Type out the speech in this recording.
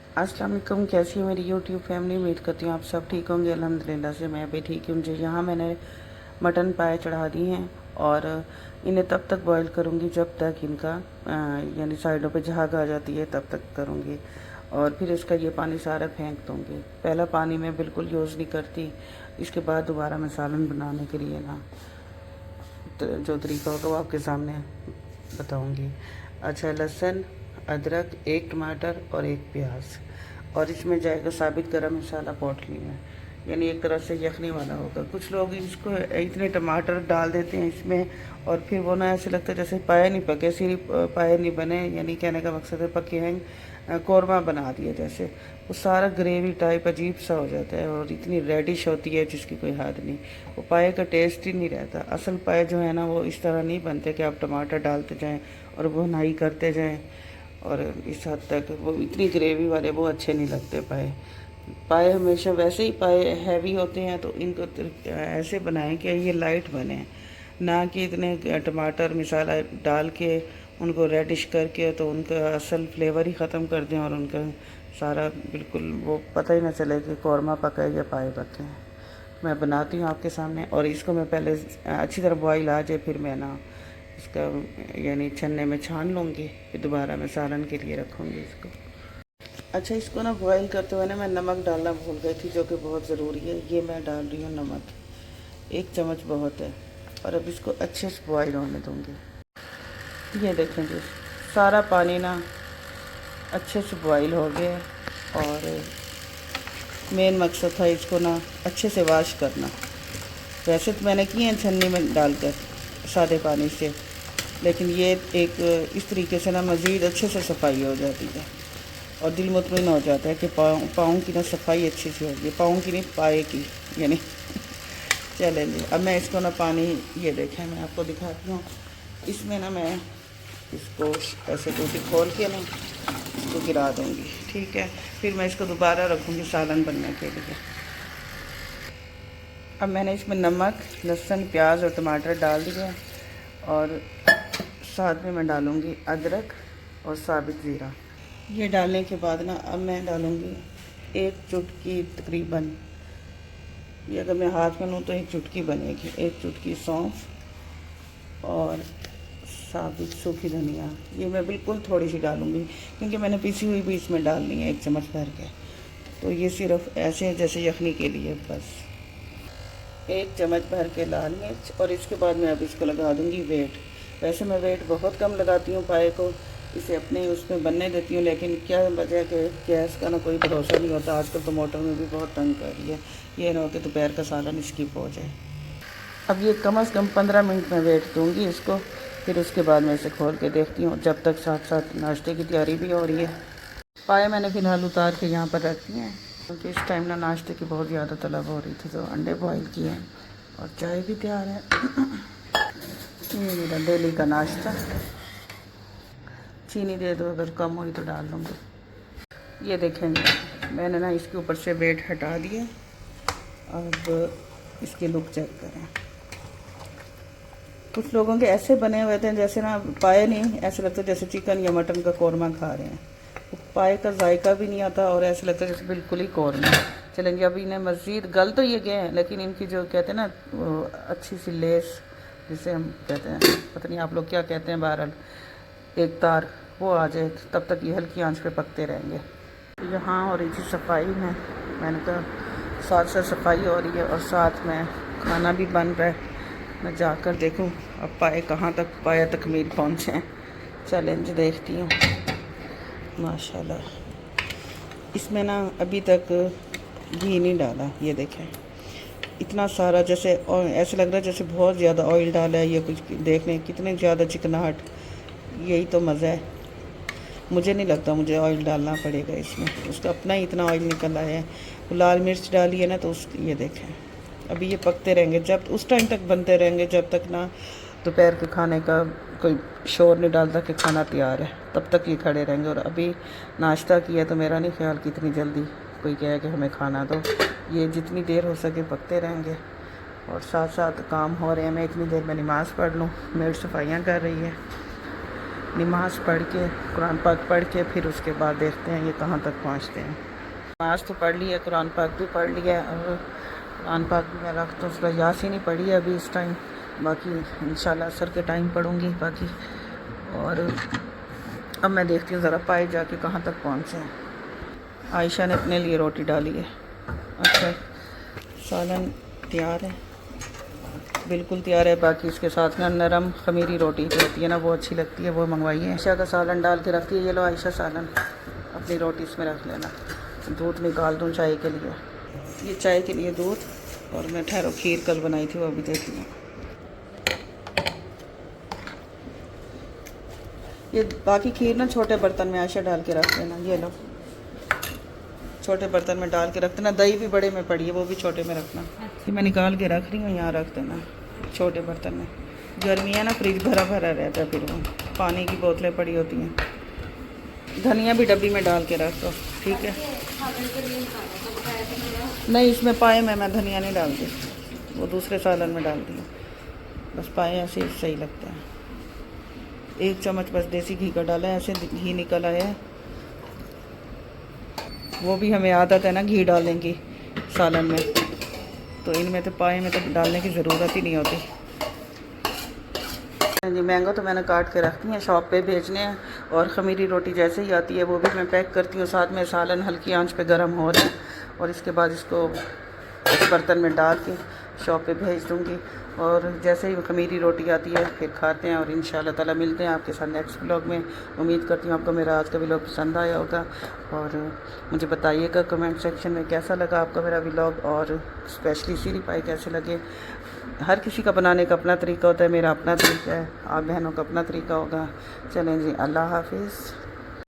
अस्सलाम वालेकुम। कैसी है मेरी यूट्यूब फैमिली? उम्मीद करती हूँ आप सब ठीक होंगे। अल्हम्दुलिल्लाह से मैं भी ठीक हूँ जी। यहाँ मैंने मटन पाए चढ़ा दिए हैं और इन्हें तब तक बॉईल करूँगी जब तक इनका यानी साइडों पे झाग आ जाती है, तब तक करूँगी। और फिर इसका ये पानी सारा फेंक दूँगी। पहला पानी मैं बिल्कुल यूज़ नहीं करती। इसके बाद दोबारा मैं सालन बनाने के लिए ना तो जो तरीका होगा वो आपके सामने बताऊँगी। अच्छा, लहसुन, अदरक, एक टमाटर और एक प्याज, और इसमें जाएगा साबित गरम मसाला पोटली में, यानी एक तरह से यखनी वाला होगा। कुछ लोग इसको इतने टमाटर डाल देते हैं इसमें और फिर वो ना ऐसे लगता है जैसे पाए नहीं पके, सिर्फ पाए नहीं बने, यानी कहने का मकसद है पके हैं, कौरमा बना दिया जैसे। वो सारा ग्रेवी टाइप अजीब सा हो जाता है और इतनी रेडिश होती है जिसकी कोई हद नहीं। वो पाए का टेस्ट ही नहीं रहता। असल पाए जो है ना वो इस तरह नहीं बनते कि आप टमाटर डालते जाएं और भुनाई करते जाएं, और इस हद तक वो इतनी ग्रेवी वाले वो अच्छे नहीं लगते पाए। पाए हमेशा वैसे ही पाए हैवी होते हैं, तो इनको ऐसे बनाएं कि ये लाइट बने, ना कि इतने टमाटर मसाला डाल के उनको रेडिश करके तो उनका असल फ्लेवर ही ख़त्म कर दें और उनका सारा बिल्कुल वो पता ही ना चले कि कौरमा पका है या पाए पके हैं। मैं बनाती हूँ आपके सामने, और इसको मैं पहले अच्छी तरह बॉईल आ जाए फिर मैं ना इसका यानी छन्ने में छान लूँगी, फिर दोबारा मैं सालन के लिए रखूँगी इसको। अच्छा, इसको ना बॉईल करते हुए ना मैं नमक डालना भूल गई थी, जो कि बहुत ज़रूरी है। ये मैं डाल रही हूँ नमक, 1 चम्मच बहुत है। और अब इसको अच्छे से बॉईल होने दूँगी। ये देखें जी, सारा पानी ना अच्छे से बॉईल हो गया है और मेन मकसद था इसको ना अच्छे से वाश करना। वैसे तो मैंने किए हैं छन्नी में डालकर सादे पानी से, लेकिन ये एक इस तरीके से ना मज़ीद अच्छे से सफाई हो जाती है और दिल मुतमईन हो जाता है कि पाँव की ना सफाई अच्छी सी होगी, पाँव की नहीं पाए की यानी। चलें जी, अब मैं इसको ना पानी, ये देखें मैं आपको दिखाती हूँ। इसमें ना मैं इसको ऐसे टूटी खोल के ना इसको गिरा दूँगी, ठीक है। फिर मैं इसको दोबारा रखूँगी सालन बनने के लिए। अब मैंने इसमें नमक, लहसुन, प्याज और टमाटर डाल दिए और साथ में मैं डालूँगी अदरक और साबित ज़ीरा। ये डालने के बाद ना अब मैं डालूँगी 1 चुटकी तकरीबन, ये अगर मैं हाथ में लूँ तो 1 चुटकी बनेगी, 1 चुटकी सौंफ और साबित सूखी धनिया। ये मैं बिल्कुल थोड़ी सी डालूँगी क्योंकि मैंने पिसी हुई भी इसमें डालनी है 1 चम्मच भर के। तो ये सिर्फ ऐसे जैसे यखनी के लिए बस 1 चम्मच भर के लाल मिर्च, और इसके बाद मैं अब इसको लगा दूँगी वेट। वैसे मैं वेट बहुत कम लगाती हूँ पाए को, इसे अपने उसमें बनने देती हूँ, लेकिन क्या वजह कि गैस का ना कोई भरोसा नहीं होता। आजकल तो मोटर में भी बहुत तंग कर रही है, ये ना हो कि दोपहर का सालन स्किप हो जाए। अब ये कम से कम 15 मिनट में वेट दूँगी इसको, फिर उसके बाद मैं इसे खोल के देखती हूँ, जब तक साथ साथ नाश्ते की तैयारी भी हो रही है। पाए मैंने फ़िलहाल उतार के यहाँ पर रख दिए हैं क्योंकि इस टाइम ना नाश्ते की बहुत ज़्यादा तलब हो रही थी, तो अंडे बॉईल किए हैं और चाय भी तैयार है। ये मेरा डेली का नाश्ता। चीनी दे दो, अगर कम हुई तो डाल लूँगी। ये देखेंगे मैंने ना इसके ऊपर से वेट हटा दिए। अब इसके लुक चेक करें। कुछ लोगों के ऐसे बने हुए थे जैसे ना पाए नहीं, ऐसे लगता है जैसे चिकन या मटन का कौरमा खा रहे हैं। पाए का जायका भी नहीं आता और ऐसे लगता है जैसे बिल्कुल ही कौरमा। चलेंगे अब इन्हें मज़ीद गल तो ये गए हैं, लेकिन इनकी जो कहते हैं ना वो अच्छी सी लेस जिसे हम कहते हैं, पता नहीं आप लोग क्या कहते हैं, बहरहाल एक तार वो आ जाए, तब तक ये हल्की आंच पे पकते रहेंगे। यहाँ हो रही थी सफाई में, मैंने कहा साथ साथ सफाई हो रही है और साथ में खाना भी बन रहा है। मैं जाकर देखूं अब पाए कहाँ तक पाया तकमील पहुँचे हैं। चैलेंज देखती हूँ। माशाल्लाह इसमें ना अभी तक घी नहीं डाला, ये देखें इतना सारा, जैसे और ऐसे लग रहा है जैसे बहुत ज़्यादा ऑयल डाला है। ये कुछ देखने कितने ज़्यादा चिकनाहट, यही तो मज़ा है। मुझे नहीं लगता मुझे ऑयल डालना पड़ेगा इसमें, उसका अपना ही इतना ऑयल निकल आया है। वो लाल मिर्च डाली है ना, तो उस ये देखें अभी ये पकते रहेंगे, जब उस टाइम तक बनते रहेंगे जब तक ना दोपहर के खाने का कोई शोर नहीं डालता कि खाना तैयार है, तब तक ये खड़े रहेंगे। और अभी नाश्ता किया तो मेरा नहीं ख्याल कि इतनी जल्दी कोई कहे कि हमें खाना दो। ये जितनी देर हो सके पकते रहेंगे और साथ साथ काम हो रहे हैं। मैं इतनी देर में नमाज़ पढ़ लूँ, मेड सफाइयाँ कर रही है। नमाज़ पढ़ के, कुरान पाक पढ़ के फिर उसके बाद देखते हैं ये कहाँ तक पहुँचते हैं। नमाज़ तो पढ़ ली है, कुरान पाक भी पढ़ लिया है और कुरान पाक भी मैं रख तो उसका यासीन ही पढ़ी है अभी इस टाइम, बाकी इंशाल्लाह असर के टाइम पढ़ूँगी बाकी। और अब मैं देखती हूँ ज़रा पाए जाके कहाँ तक पहुँचे हैं। आयशा ने अपने लिए रोटी डाली है। अच्छा, सालन तैयार है, बिल्कुल तैयार है। बाकी इसके साथ में नरम खमीरी रोटी जो होती है ना वो अच्छी लगती है, वो मंगवाई है। आयशा का सालन डाल के रखती है। ये लो आयशा सालन, अपनी रोटी इसमें रख लेना। दूध निकाल दूँ चाय के लिए, ये चाय के लिए दूध। और मैं ठहरो खीर कल बनाई थी वो अभी देखती हूँ। ये बाकी खीर ना छोटे बर्तन में आयशा डाल के रख लेना। ये लो छोटे बर्तन में डाल के रख देना। दही भी बड़े में पड़ी है, वो भी छोटे में रखना। ये मैं निकाल के रख रही हूँ, यहाँ रख देना छोटे बर्तन में। गर्मी है ना, फ्रिज भरा भरा रहता है, फिर वो पानी की बोतलें पड़ी होती हैं। धनिया भी डब्बी में डाल के रख दो, ठीक है। नहीं, इसमें पाए में मैं धनिया नहीं डालती, वो दूसरे सालन में डालती हूँ। बस पाए ऐसे ही सही लगता है। 1 चम्मच बस देसी घी का डाला है, ऐसे घी निकल आया है। वो भी हमें आदत है ना घी डालने की सालन में, तो इनमें तो पाए में तो डालने की ज़रूरत ही नहीं होती। जी मैंगो तो मैंने काट के रखती हैं, शॉप पे भेजने हैं। और ख़मीरी रोटी जैसे ही आती है वो भी मैं पैक करती हूँ। साथ में सालन हल्की आंच पे गर्म हो रहा है और इसके बाद इसको इस बर्तन में डाल के शॉप पे भेज दूँगी। और जैसे ही ख़मीरी रोटी आती है फिर खाते हैं। और इंशाल्लाह ताला मिलते हैं आपके साथ नेक्स्ट व्लॉग में। उम्मीद करती हूँ आपको मेरा आज का व्लॉग पसंद आया होगा। और मुझे बताइएगा कमेंट सेक्शन में कैसा लगा आपका मेरा व्लॉग, और स्पेशली सीरी पाई कैसे लगे। हर किसी का बनाने का अपना तरीका होता है, मेरा अपना तरीका है, आप बहनों का अपना तरीका होगा। चलें जी, अल्लाह हाफिज़।